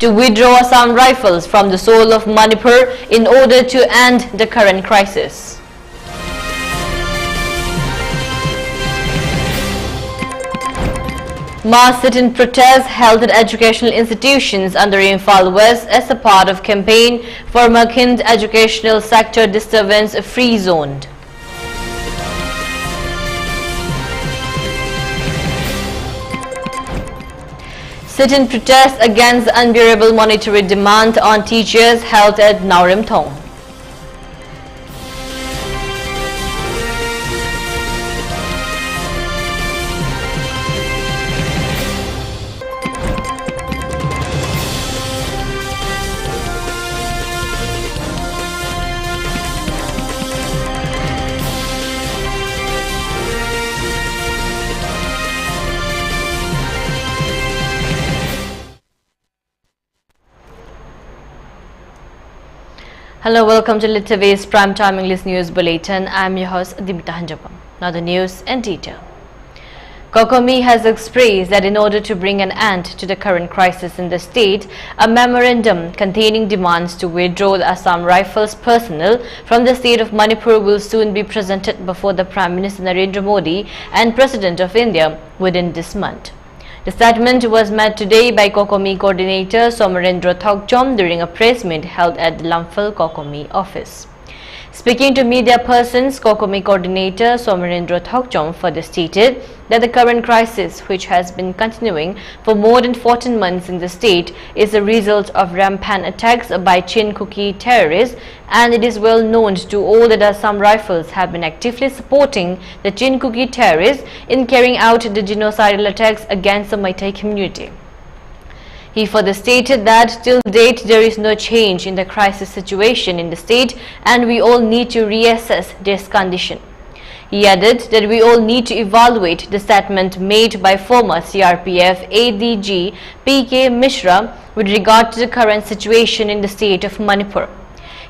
to withdraw Assam Rifles from the soil of Manipur in order to end the current crisis. Mass sit-in protests held at educational institutions under Imphal West as a part of campaign for Makhind educational sector disturbance-free zone. Sit-in protests against the unbearable monetary demand on teachers held at Naurimthong. Hello, welcome to ELITETV's Primetime English News Bulletin. I am your host, Deemita. Now the news in detail. Kokomi has expressed that in order to bring an end to the current crisis in the state, a memorandum containing demands to withdraw the Assam Rifles personnel from the state of Manipur will soon be presented before the Prime Minister Narendra Modi and President of India within this month. The statement was made today by Kokomi coordinator Somarendra Thokchom during a press meet held at the Lamphal Kokomi office. Speaking to media persons, Kokomi coordinator Somarendra Thokchom further stated that the current crisis, which has been continuing for more than 14 months in the state, is a result of rampant attacks by Chin-Kuki terrorists, and it is well known to all that Assam Rifles have been actively supporting the Chin-Kuki terrorists in carrying out the genocidal attacks against the Meitei community. He further stated that till date there is no change in the crisis situation in the state and we all need to reassess this condition. He added that we all need to evaluate the statement made by former CRPF ADG PK Mishra with regard to the current situation in the state of Manipur.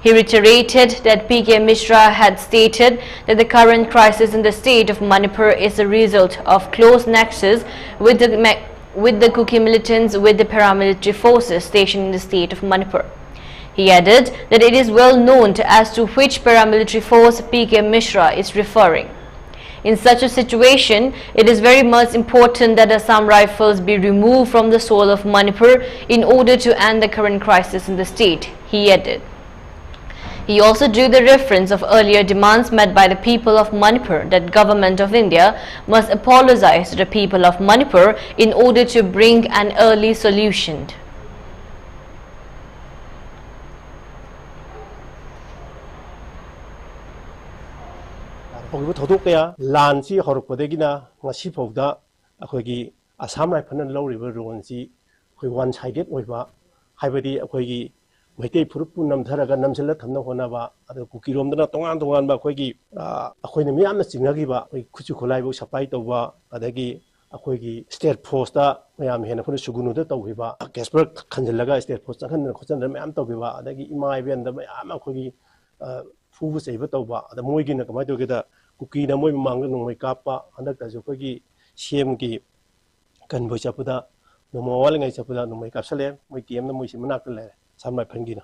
He reiterated that PK Mishra had stated that the current crisis in the state of Manipur is a result of close nexus with the Kuki militants with the paramilitary forces stationed in the state of Manipur. He added that it is well known as to which paramilitary force PK Mishra is referring. In such a situation, it is very much important that Assam Rifles be removed from the soil of Manipur in order to end the current crisis in the state, he added. He also drew the reference of earlier demands made by the people of Manipur that Government of India must apologize to the people of Manipur in order to bring an early solution. Lansi Horkodegina, Masipoda, Akogi, Assam Rifles Low River Ruansi, one-sided with Hibadi Akogi. Meitei Purupunam Taraga Namsela Tamahonava, the Kukirom the Tongan Bakogi, Aquinamiam Sinagiba, Kuchukolaibo Sapaitova, Adagi, Akogi, State Posta, Mayam Henapun Sugunu de Toviva, Casper Candelaga State Posta, and Cosan Mam Toviva, Adagi, my and the Amakogi, Fus Evatova, the Moigin Kamatoga, Kuki, the Moimang, no Makapa, and the Tazukogi, Siemki, Canvochapuda, no more walling I Sapuda, no make up Salem, with the Musimanacle. Some my pengina.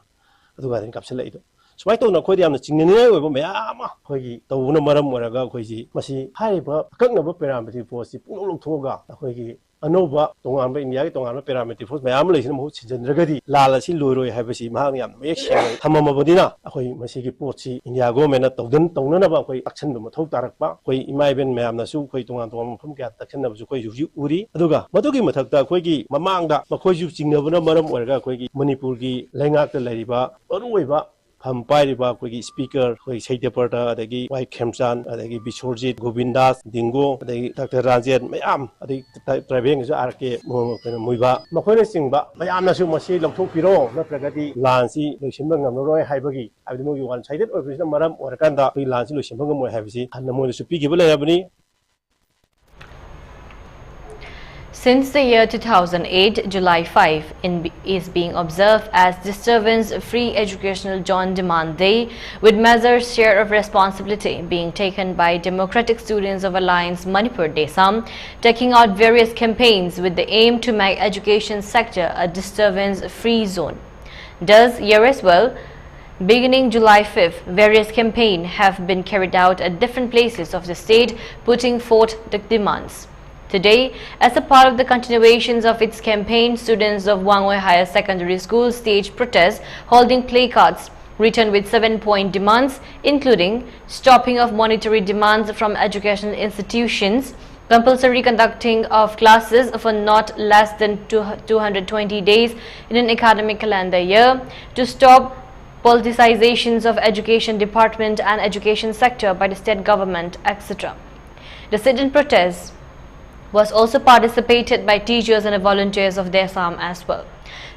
Otherwise, encapsulated. So I don't know quite the Chinese over Mayama, Hogi, the Unamadam Moraga, Hogi, Masi, Hyper, Kagnova parameter for the Puno Toga, Hogi, Anova, Tonga in Yatonga parameter for my amulation, which is in Regadi, Lala Siluro, Habasi, Mariam, Tamamabodina, Hoi, Masiki Porti, in Yago Menat, Tonanaba, Action of Totarakpa, Hoi, Imaben Mamnasu, Tongan from Gat, the Ken of Zuko Uri, Aduga, Matuki Mataka, Kogi, Mamanga, Makoju, Singapore, Madam Kogi, Manipurgi, Lenga, the Ladiba, Uruiba. Pampariba, Kogi speaker, Hoi Saitaperta, the White Kemsan, the Bishorjit, Govindas, Dingo, the Dr. Rajan, Mayam, the driving is Arke, Muiba, Makone Singba, Mayamnasu Masi, Lopiro, not Pragati, Lansi, Lucimbang, Roy Hibagi. I don't know you one sided or Prism Madam or Kanda, Lansi, Lucimbang, have seen, and the more Supiki Abani. Since the year 2008, July 5 is being observed as Disturbance-Free Educational Zone Demand Day, with measured share of responsibility being taken by Democratic Students of Alliance Manipur Desam, taking out various campaigns with the aim to make education sector a disturbance-free zone. Thus, here as well, beginning July 5th, various campaigns have been carried out at different places of the state, putting forth the demands. Today, as a part of the continuations of its campaign, students of Wangoi Higher Secondary School staged protests, holding placards written with 7-point demands, including stopping of monetary demands from educational institutions, compulsory conducting of classes for not less than 220 days in an academic calendar year, to stop politicizations of education department and education sector by the state government, etc. The sit-in protest was also participated by teachers and volunteers of Desam as well.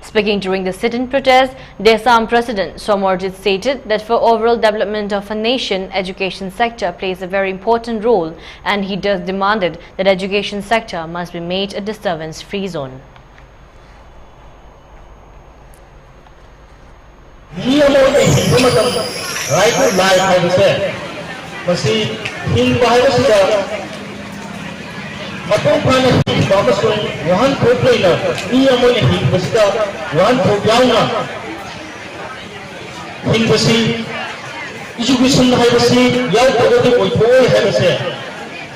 Speaking during the sit-in protest, Desam President Somorjit stated that for overall development of a nation, education sector plays a very important role, and he thus demanded that education sector must be made a disturbance-free zone. Mapung pana hingga masuk wahan koplay na niya mo ni hingga sida wahan kopyaw na hingga si education na hingga si yaw pagod ko po hingga si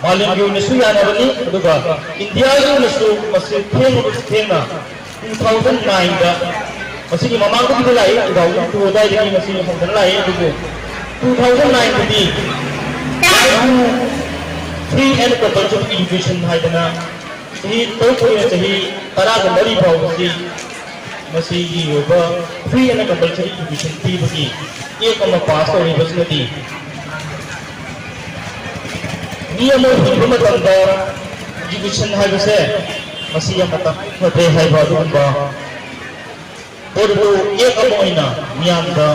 maling yung nasuya na bani duga India yung nasu masih thena 2009 da masih mamang ko dilai daw tu dai ni masih dilai dugo 2009 di free and compulsory education haidana sahi tokoya sahi taraga mari bawsi masigi yoba free and compulsory education ti bagi ekama pass ori basmati niyamo hingma tanda education haibase masiya mata mate haiba dumba oru ekama oina miyamda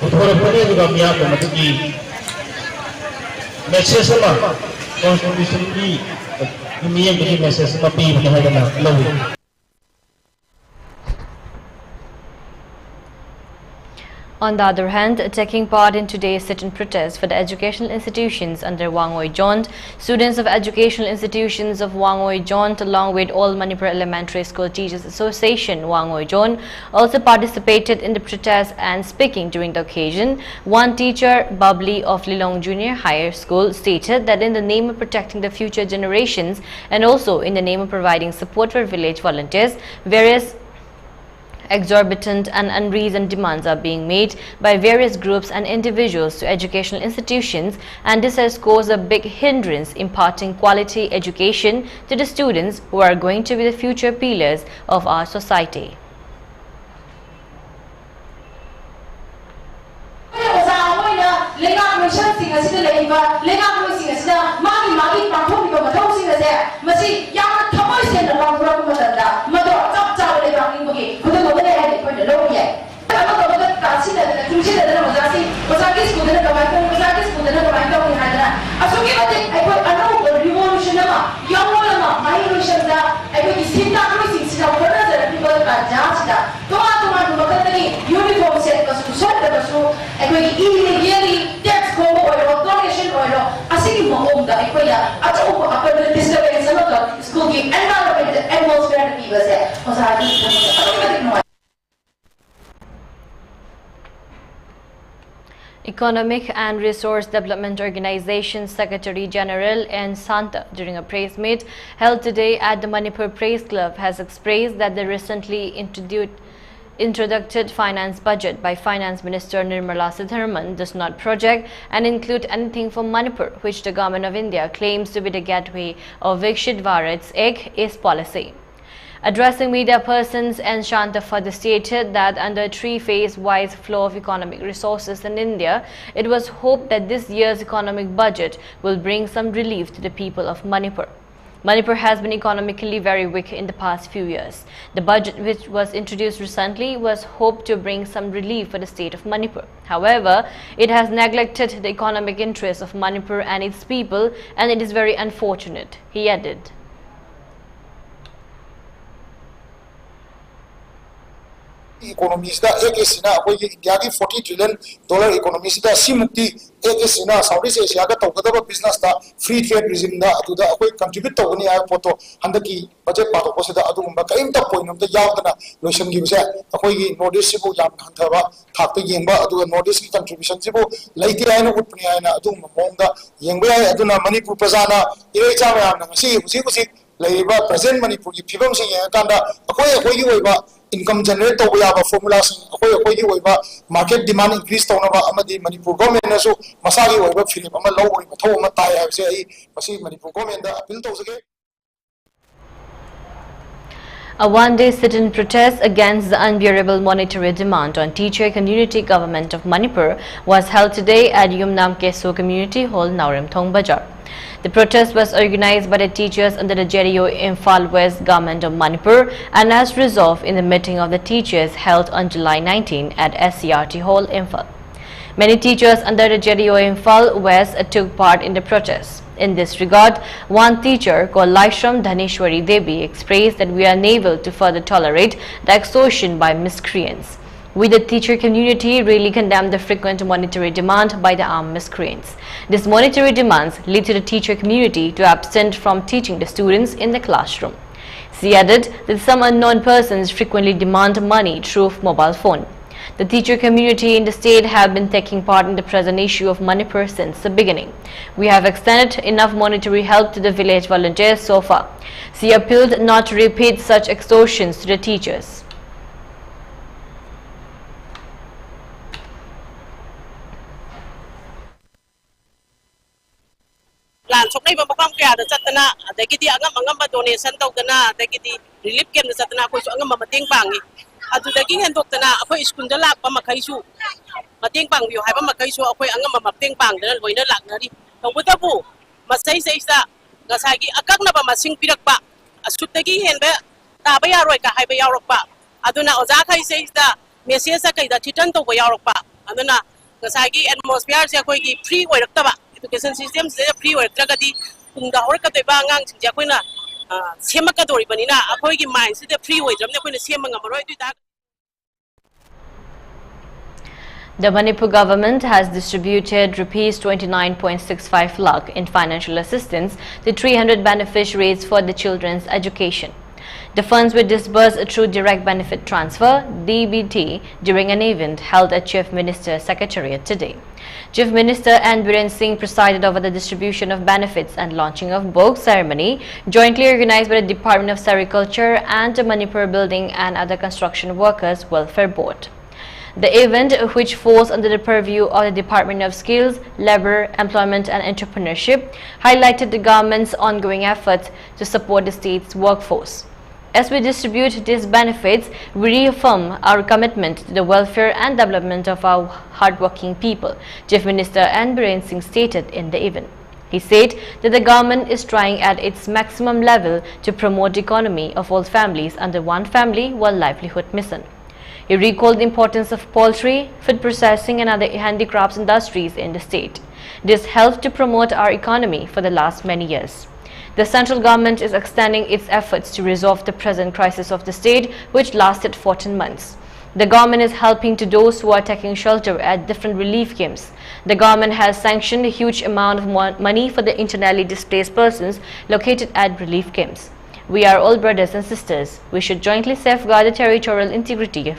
uthora pone duga miyamda matugi message sama constitution di ini yang message sama pi mengenai law. On the other hand, taking part in today's sit-in protest for the educational institutions under Wangoi Jont, students of educational institutions of Wangoi Jont along with All Manipur Elementary School Teachers Association Wangoi Jont also participated in the protest, and speaking during the occasion, one teacher, Babli of Lilong Junior Higher School, stated that in the name of protecting the future generations and also in the name of providing support for village volunteers, various exorbitant and unreasoned demands are being made by various groups and individuals to educational institutions, and this has caused a big hindrance imparting quality education to the students who are going to be the future pillars of our society. Economic and Resource Development Organization Secretary General N. Santa, during a press meet held today at the Manipur Press Club, has expressed that the recently introduced finance budget by Finance Minister Nirmala Sitharaman does not project and include anything for Manipur, which the Government of India claims to be the gateway of Viksit Bharat's Ek policy. Addressing media persons, N. Shanta further stated that under a three-phase-wise flow of economic resources in India, it was hoped that this year's economic budget will bring some relief to the people of Manipur. Manipur has been economically very weak in the past few years. The budget, which was introduced recently, was hoped to bring some relief for the state of Manipur. However, it has neglected the economic interests of Manipur and its people, and it is very unfortunate, he added. Economies da ekisina koi India ki $40 trillion economies da simukti ekisina Southeast Asia ka tawgada business da free trade regime da adu da koi contribute tawni ay photo handaki budget pato ko seda adu ba kaim ta point of the yawdana lotion gi bse koi gi notice sibu yam hanthaba thakta yengba adu notice ki contribution sibu laiti ay no utpni ay na adu monda yengba ay adu na Manipur prajana ire chama yam na si leiba present Manipur ki phibam sing ya kanda koi gi oiba income generate to yaba formulas koi gi oiba market demand increase to na ba amadi Manipur government na so masagi oiba philip ama low oiba tho ma tai ha se ai masi Manipur government da appeal to sake. A one-day sit-in protest against the unbearable monetary demand on teacher community government of Manipur was held today at Yumnam Keso Community Hall, Naurim Thong Bajar. The protest was organized by the teachers under the JDO Imphal West government of Manipur and as resolved in the meeting of the teachers held on July 19 at SCRT Hall, Imphal. Many teachers under the JDO Imphal West took part in the protest. In this regard, one teacher called Laishram Dhaneshwari Devi expressed that we are unable to further tolerate the extortion by miscreants. We, the teacher community, really condemn the frequent monetary demand by the armed miscreants. These monetary demands lead to the teacher community to absent from teaching the students in the classroom. She added that some unknown persons frequently demand money through mobile phone. The teacher community in the state have been taking part in the present issue of Manipur since the beginning. We have extended enough monetary help to the village volunteers so far. She appealed not to repeat such extortions to the teachers. Plan soknai ba bakam kya da satana adagidi angam donation tawdana adagidi relief camp da satana ko su angam mating bangi adudagi hendoktana akoi school da lak pa makhaisu mating bang biu haiba makhaisu akoi angam mating bang da loina laknari tawbudabu masai sai sa gasagi akakna ba masing pirakpa asutagi henba taba yaroi ka haiba yarokpa aduna oja khai sai sa message sa kai da thitan to ba yarokpa aduna gasagi atmosphere se koi gi free oiraktaba education system se free oirakragadi pungda horkadoi ba ngang sinja koina semakadori banina akoi gi mind se free oidramne koina semanga maroi duita. The Manipur government has distributed Rs 29.65 lakh in financial assistance to 300 beneficiaries for the children's education. The funds were disbursed through direct benefit transfer (DBT) during an event held at Chief Minister's Secretariat today. Chief Minister N. Biren Singh presided over the distribution of benefits and launching of book ceremony jointly organized by the Department of Sericulture and the Manipur Building and Other Construction Workers Welfare Board. The event, which falls under the purview of the Department of Skills, Labour, Employment and Entrepreneurship, highlighted the government's ongoing efforts to support the state's workforce. As we distribute these benefits, we reaffirm our commitment to the welfare and development of our hardworking people, Chief Minister N. Biren Singh stated in the event. He said that the government is trying at its maximum level to promote the economy of all families under one family, one livelihood mission. He recalled the importance of poultry, food processing and other handicrafts industries in the state. This helped to promote our economy for the last many years. The central government is extending its efforts to resolve the present crisis of the state, which lasted 14 months. The government is helping to those who are taking shelter at different relief camps. The government has sanctioned a huge amount of money for the internally displaced persons located at relief camps. We are all brothers and sisters. We should jointly safeguard the territorial integrity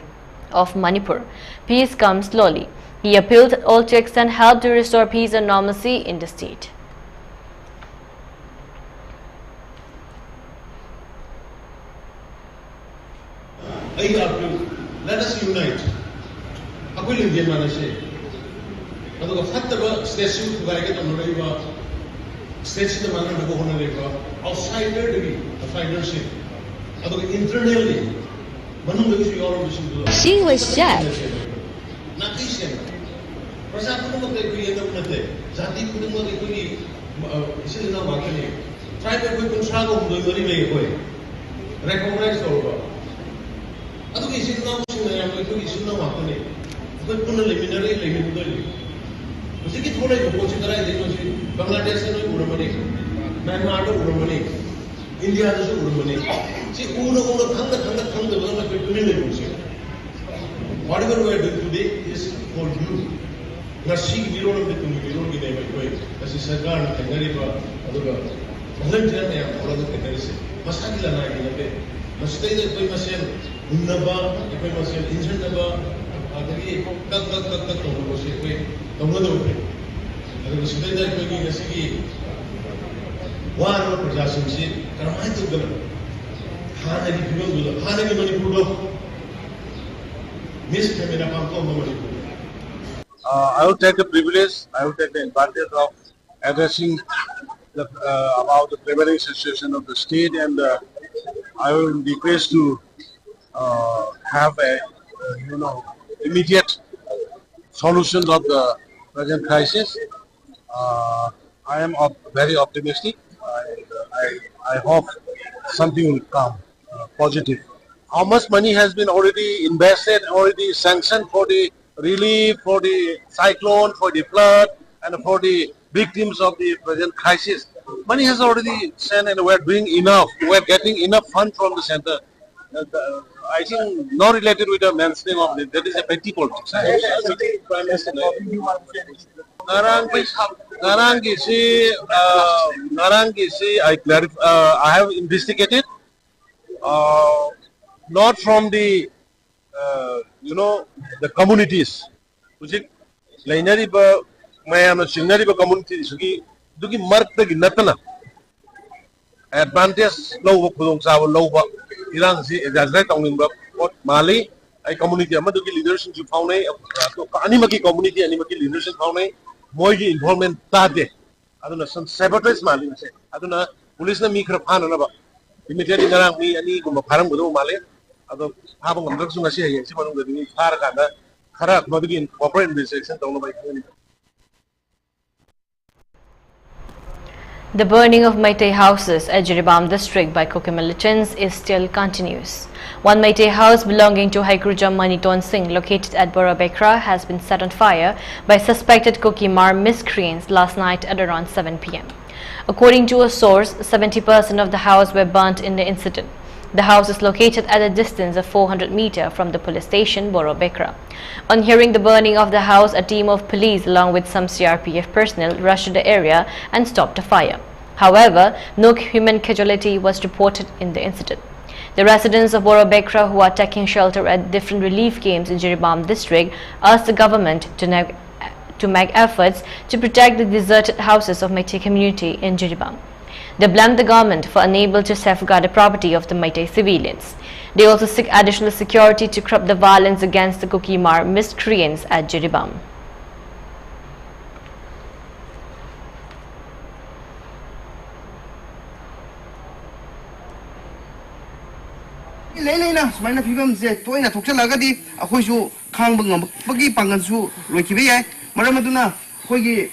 of Manipur. Peace comes slowly. He appealed all to extend help to restore peace and normalcy in the state. Let us unite. Aku Indian mana sih? Kalau fattaba station tu gaya kita mulai ba station tu mana nak buat mana lagi? Outsider dewi, outsidership. Atau internally, mana mungkin sih orang bersih. She was shocked. Nanti sih. Pasal aku nak pergi yang mana tu? Jadi aku nak pergi. Istilah nama apa ni? tribe ko kunsa ko doi mari le ko recognize ko adu ki sin na sin na ko ki sin na ma ko ne ko pun liminary le do le usi ki thore ko coaching kara de ko si Bangladesh se no urmani Myanmar do urmani India do urmani si uno ko thang da ba ko tuni le ko si whatever we are doing today is for you. Nasi biro ng bitong biro ng ginay ko kasi sarkar na tanggali pa aduga volunteer na yan para ng tanggali se mas agila na ginabe mas tayo ko masel unna ba ko masel insan na ba agari tak to ko se ko tawado ko aduga sidai da ko gi kasi gi waro prajasan se karamay to gala hana gi biro do hana gi Manipur do miss kamera pam ko Manipur. I will take the privilege, I will take the advantage of addressing about the prevailing situation of the state, and I will request to have a immediate solution of the present crisis. I am very optimistic. I hope something will come positive. How much money has been already invested, already sanctioned for the relief, for the cyclone, for the flood, and for the victims of the present crisis? Money has already sent, and we are doing enough. We are getting enough fund from the center. I think not related with the mentioning of it. That is a petty politics. I have investigated. Not from the the communities. Ujik lainari ba mayam sinari ba community sugi dugi mark tagi natana advantage low khudong sa low ba irang si exaggerate tawning ba what mali ai community ama dugi leadership ju faunai to ani maki community ani maki leadership faunai moi gi involvement ta de aduna some sabotage mali se aduna police na mi khra phana na ba immediately ngarang mi ani gum pharam gudo mali ado habang ngamdak sunga si hayeng si manung dadi phar kada khara mabigin corporate investigation tawno bai khani. The burning of Meitei houses at Jiribam district by Kuki militants is still continuous. One Meitei house belonging to Haikrujam Maniton Singh located at Borobekra has been set on fire by suspected Kuki Mar miscreants last night at around 7 p.m. According to a source, 70% of the house were burnt in the incident. The house is located at a distance of 400 meters from the police station, Borobekra. On hearing the burning of the house, a team of police along with some CRPF personnel rushed to the area and stopped the fire. However, no human casualty was reported in the incident. The residents of Borobekra who are taking shelter at different relief camps in Jiribam district asked the government to make efforts to protect the deserted houses of Meitei community in Jiribam. They blamed the government for unable to safeguard the property of the Meitei civilians. They also seek additional security to curb the violence against the Kuki Mar miscreants at Jiribam. Leina, smile film said, Toina Tokalagadi, a Hoshu, Kambang, Pagi Pangansu, Rokive, Maramaduna, Hogi.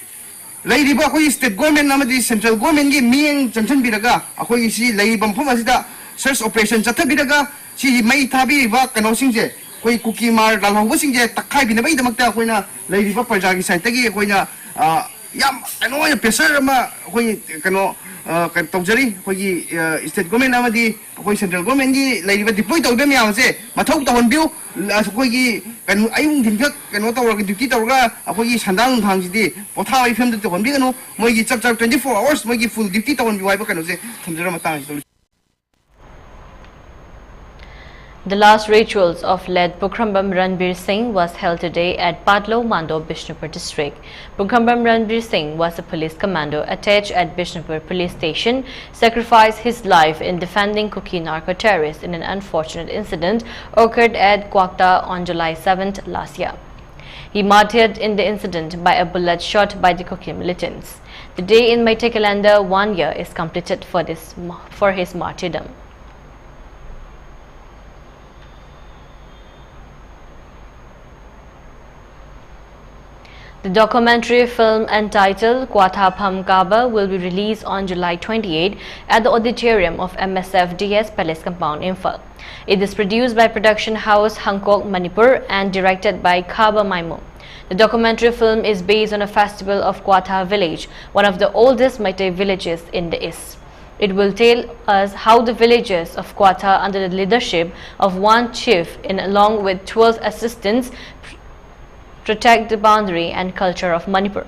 Lady Bakoy state government namadi central government gi ming janjan biraga akoi si lay bam phama sida search operation chatha biraga si mai thabi ba kano singje koi Kuki Mar dal hong singje takai bina bai damakta koina lady ba praja gi site gi koina yam kano ya pressure ma koi kano kan tawjari koi state government namadi koi central government gi lady ba deploy tawbe mi amse mathau tawon biu koi gi kan ayung dinjak kano tawra gi duty tawra koi gi sandang thang ji potha ifem de tawon bi kano moi gi chap 24 hours moi gi full duty tawon bi wai ba kano se thamjara matang ji. The last rituals of late Bukrambam Ranbir Singh was held today at Padlo, Mando, Bishnupur district. Bukrambam Ranbir Singh was a police commando attached at Bishnupur police station, sacrificed his life in defending Kuki narco-terrorists in an unfortunate incident occurred at Kwakta on July 7th last year. He martyred in the incident by a bullet shot by the Kuki militants. The day in Meitei calendar 1 year is completed for his martyrdom. The documentary film entitled Kwatha Pham Kaba will be released on July 28 at the auditorium of MSFDS Palace Compound, Imphal. It is produced by production house Hankook, Manipur and directed by Kaba Maimu. The documentary film is based on a festival of Kwatha village, one of the oldest Meitei villages in the East. It will tell us how the villagers of Kwatha, under the leadership of one chief and along with 12 assistants, protect the boundary and culture of Manipur.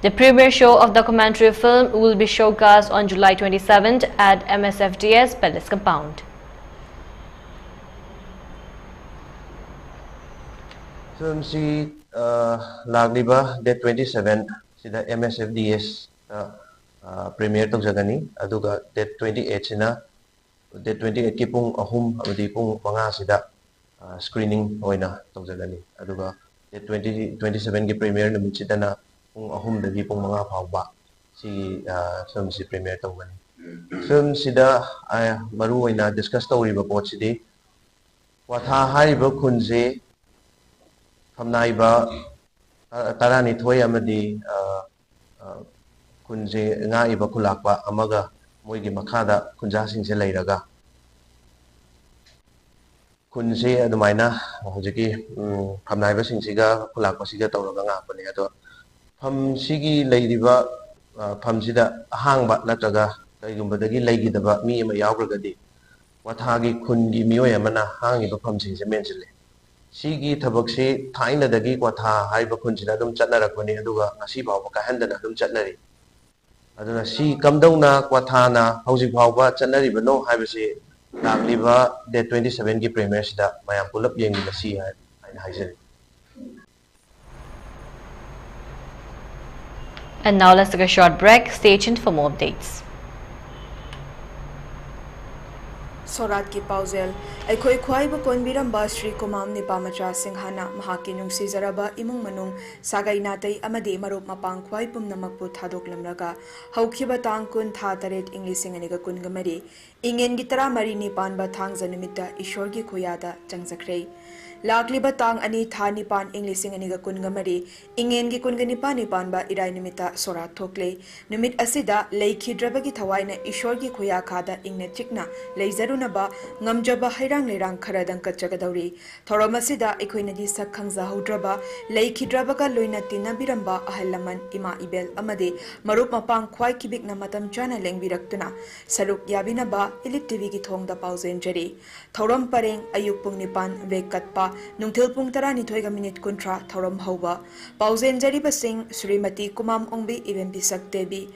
The premiere show of the documentary film will be showcased on July 27th at MSFDS Palace Compound. Film si lagliba date 27 sida MSFDS premiere tawjagani aduga date 28 sina date 28 ki pung ahum amadi pung manga sida screening oina tawjagani aduga date 27 ki premiere numit sidana pung ahum dagi pung manga phawba si film si premiere tawgani film sida maru oina discuss tawriba pot sidi Kwatha hariba khunje Famnaiba Tarani Toy Amadi Kunje Naiba Kulakba Amaga Moigi Makada Kunjasing Selairaga Kunje Adumaina Hojiki Famnaiba Sinsiga Kulakba Siga Toraga Paneado Pam Sigi Ladyba Pamsida Hangba Nataga Gumbadagi Lagi the me and my Yabragadi Watagi Kungi Mioyamana Hangi Pamsing mentally. Sigi Tabaksi, Taina the Gikwata, Hypercontinadum Chatnarakoni, Aduga, Nasiba, Kahandana, Chatnari. Aduna si come down na Kwatana, Housing Power, Chatnari, but no Hibasi, Lagliva, the 27 gi premiers that my pull up young in the sea and Hyzer. And now let's take a short break. Stay tuned for more updates. Sorat ki pausel aikoi khwai ba konbiramba Sri Kumam Nipamacha Singhana mahaki nungsi zaraba imung manung sagai natai amade marup mapang khwai pumnamakpu thadoklamraga haukhiba tang kun tha taret English aniga kungamari ingen gitara mari nipan ba thang janumita ishor gi khuyada changjakhrei Lakliba tang ani tha nipan English aniga kungamari ingen gi kunganipa nipan ba irai numita sorat thokle numit asida leikhidrabagi thawaina ishor gi khuya khada ingne chikna leizarunaba ngamjaba hairang lerang kharadang kachagadauri thoromasida ekoinadi sakhangza haudraba leikhidrabaga loina tinabiramba ahallaman ima ibel amade marup mapang khwai kibikna matam chana lengbiraktuna saruk yabinaba Elite TV gi thongda pauzen jari thorom pareng ayuk pung nipan vekatpa nungthil pung 12 minute kuntra thorom hauba pauzen jari basing Srimati Kumam Ongbi Ibem Bisak Devi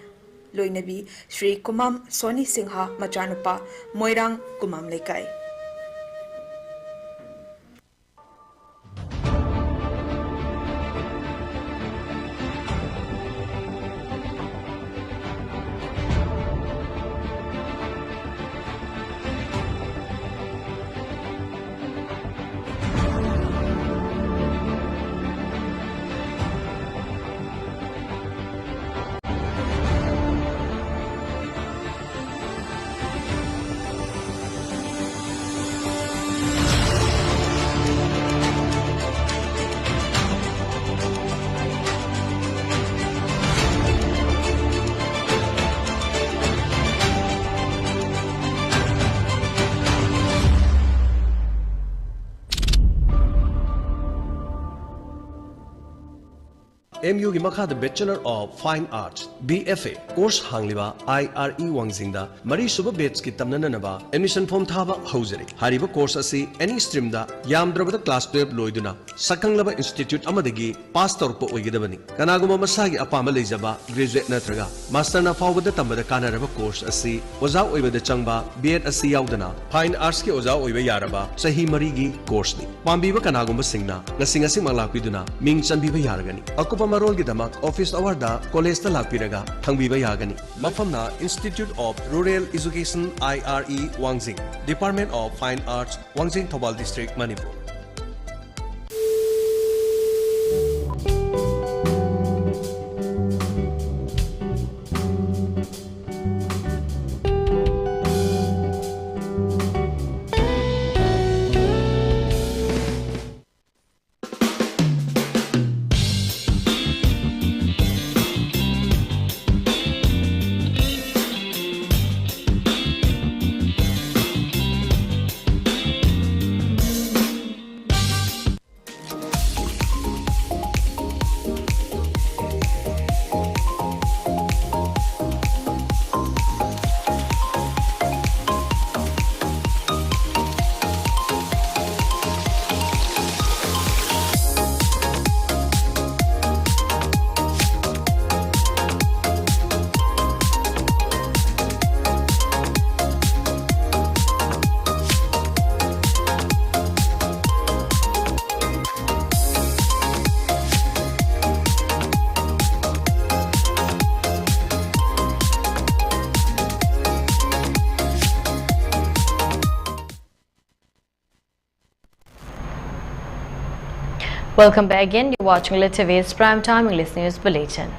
Loinabi Sri Kumam Soni Singha Machanupa Moirang Kumam Lekai MU gi makha the Bachelor of Fine Arts BFA course hangliba IRE wangzingda mari suba batch ki tamnana naba admission form thaba haujari hariba course asi any stream da yamdrabada class 12 loiduna sakanglaba institute amadagi pass torpo oigidabani kanaguma masagi apama leijaba graduate natraga master na fawbada tambada kanaraba course asi oja oibada changba BEd asi yaudana Fine Arts ki oja oiba yaraba sahi mari gi course ni pambiba kanaguma singna ngasing malakpiduna ming chanbiba yaragani akupa marol gi damak office hour da college ta lakpiraga thangbiba yagani mafamna Institute of Rural Education IRE Wangzing Department of Fine Arts Wangzing Thobal District Manipur Welcome back again. You're watching ELITETV's Primetime English News Bulletin.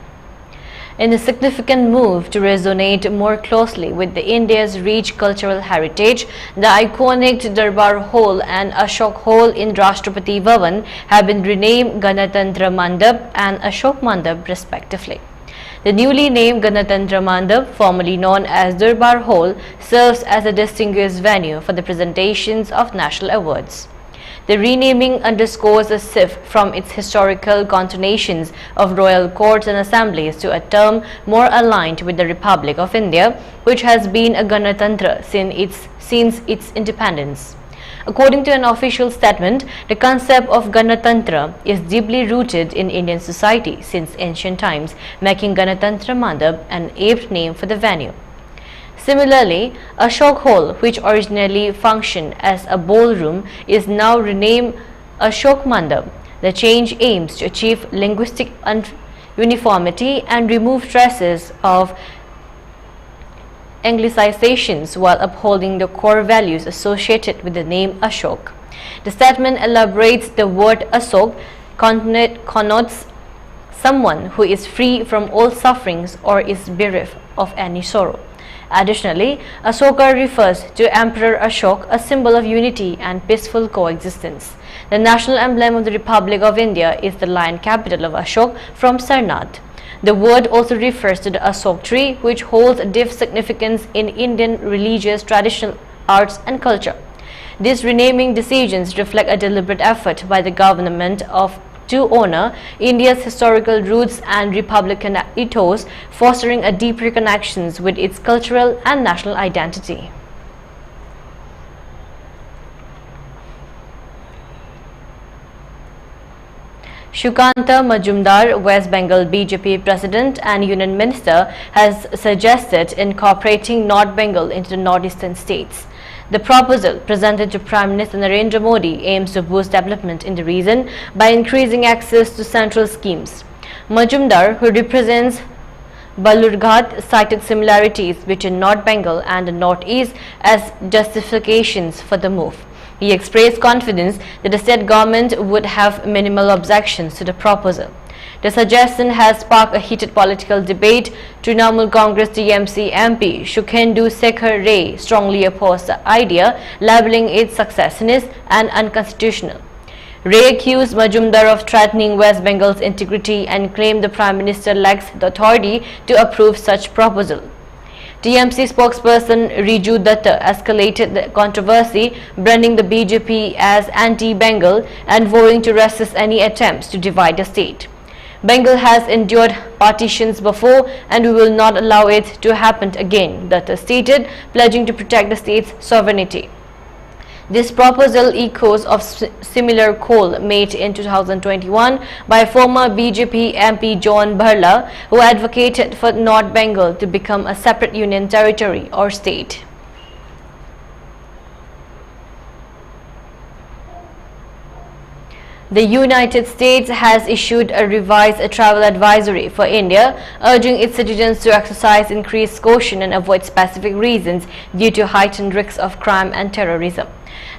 In a significant move to resonate more closely with India's rich cultural heritage, the iconic Darbar Hall and Ashok Hall in Rashtrapati Bhavan have been renamed Ganatantra Mandap and Ashok Mandap respectively. The newly named Ganatantra Mandap, formerly known as Darbar Hall, serves as a distinguished venue for the presentations of national awards. The renaming underscores a shift from its historical connotations of royal courts and assemblies to a term more aligned with the Republic of India, which has been a Ganatantra since its independence. According to an official statement, the concept of Ganatantra is deeply rooted in Indian society since ancient times, making Ganatantra Mandap an apt name for the venue. Similarly, Ashok Hall, which originally functioned as a ballroom, is now renamed Ashok Mandap. The change aims to achieve linguistic uniformity and remove traces of Anglicizations while upholding the core values associated with the name Ashok. The statement elaborates the word Ashok connotes someone who is free from all sufferings or is bereft of any sorrow. Additionally, Ashoka refers to Emperor Ashok, a symbol of unity and peaceful coexistence. The national emblem of the Republic of India is the lion capital of Ashok from Sarnath. The word also refers to the Ashok tree, which holds deep significance in Indian religious, traditional arts and culture. These renaming decisions reflect a deliberate effort by the government to honor India's historical roots and republican ethos, fostering a deeper connections with its cultural and national identity. Shukanta Majumdar, West Bengal BJP President and Union Minister, has suggested incorporating North Bengal into the northeastern states. The proposal presented to Prime Minister Narendra Modi aims to boost development in the region by increasing access to central schemes. Majumdar, who represents Balurghat, cited similarities between North Bengal and the Northeast as justifications for the move. He expressed confidence that the state government would have minimal objections to the proposal. The suggestion has sparked a heated political debate. Trinamool Congress TMC MP Shukhendu Sekhar Ray strongly opposed the idea, labeling it successionist and unconstitutional. Ray accused Majumdar of threatening West Bengal's integrity and claimed the Prime Minister lacks the authority to approve such proposal. TMC spokesperson Riju Datta escalated the controversy, branding the BJP as anti-Bengal and vowing to resist any attempts to divide the state. Bengal has endured partitions before and we will not allow it to happen again, Datta stated, pledging to protect the state's sovereignty. This proposal echoes of similar call made in 2021 by former BJP MP John Bharla, who advocated for North Bengal to become a separate union territory or state. The United States has issued a revised travel advisory for India, urging its citizens to exercise increased caution and avoid specific reasons due to heightened risks of crime and terrorism.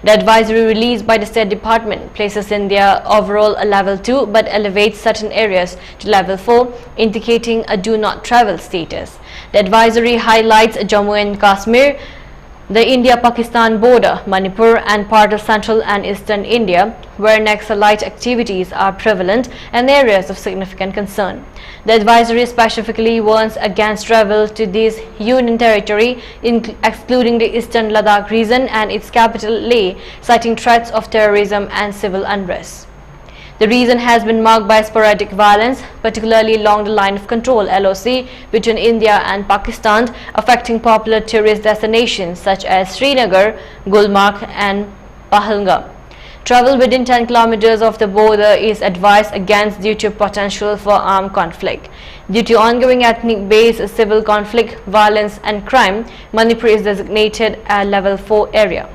The advisory released by the State Department places India overall a level 2 but elevates certain areas to level 4, indicating a do not travel status. The advisory highlights Jammu and Kashmir, the India-Pakistan border, Manipur and part of central and eastern India, where Naxalite activities are prevalent and areas of significant concern. The advisory specifically warns against travel to this union territory, excluding the eastern Ladakh region and its capital Leh, citing threats of terrorism and civil unrest. The region has been marked by sporadic violence, particularly along the line of control (LOC) between India and Pakistan, affecting popular tourist destinations such as Srinagar, Gulmarg and Pahalgam. Travel within 10 kilometers of the border is advised against due to potential for armed conflict. Due to ongoing ethnic-based civil conflict, violence and crime, Manipur is designated a level 4 area.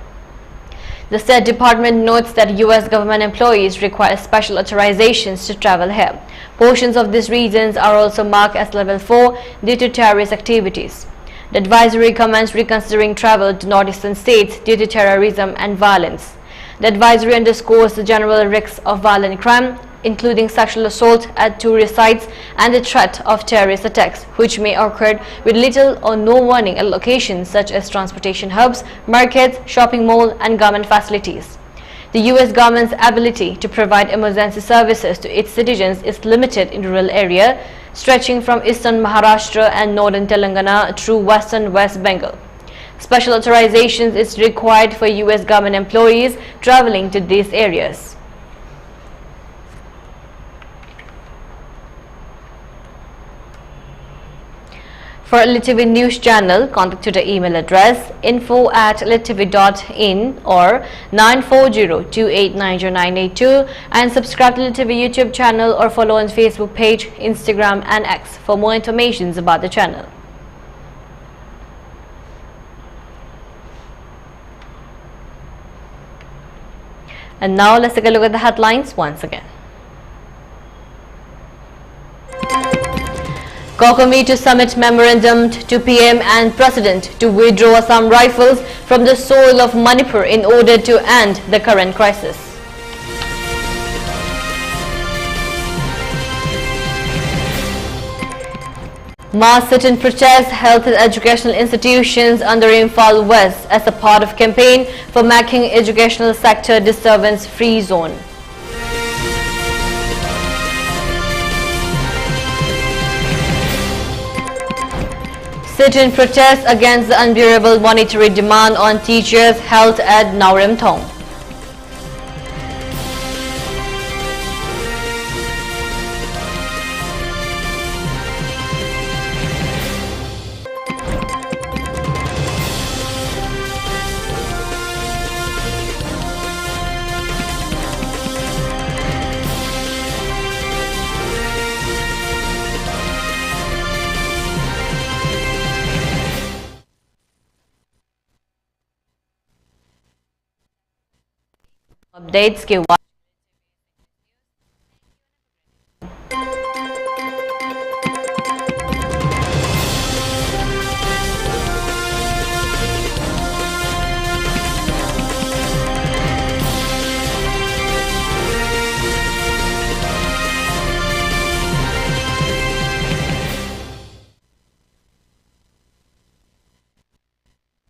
The State Department notes that U.S. government employees require special authorizations to travel here. Portions of these regions are also marked as level 4 due to terrorist activities. The advisory commends reconsidering travel to northeastern states due to terrorism and violence. The advisory underscores the general risks of violent crime, including sexual assault at tourist sites and the threat of terrorist attacks, which may occur with little or no warning at locations such as transportation hubs, markets, shopping malls, and government facilities. The U.S. government's ability to provide emergency services to its citizens is limited in rural areas, stretching from eastern Maharashtra and northern Telangana through western West Bengal. Special authorizations is required for U.S. government employees traveling to these areas. For ELITETV News Channel, contact to the email address info@elitetv.in or 9402890982 and subscribe to ELITETV YouTube channel or follow on Facebook page, Instagram and X for more information about the channel. And now let's take a look at the headlines once again. Kokomi to submit memorandum to PM and President to withdraw Assam Rifles from the soil of Manipur in order to end the current crisis. Mass sit-in protests held at educational institutions under Imphal West as a part of campaign for making educational sector disturbance-free zone. Sit-in protests against the unbearable monetary demand on teachers held at Naurimthong. Updates के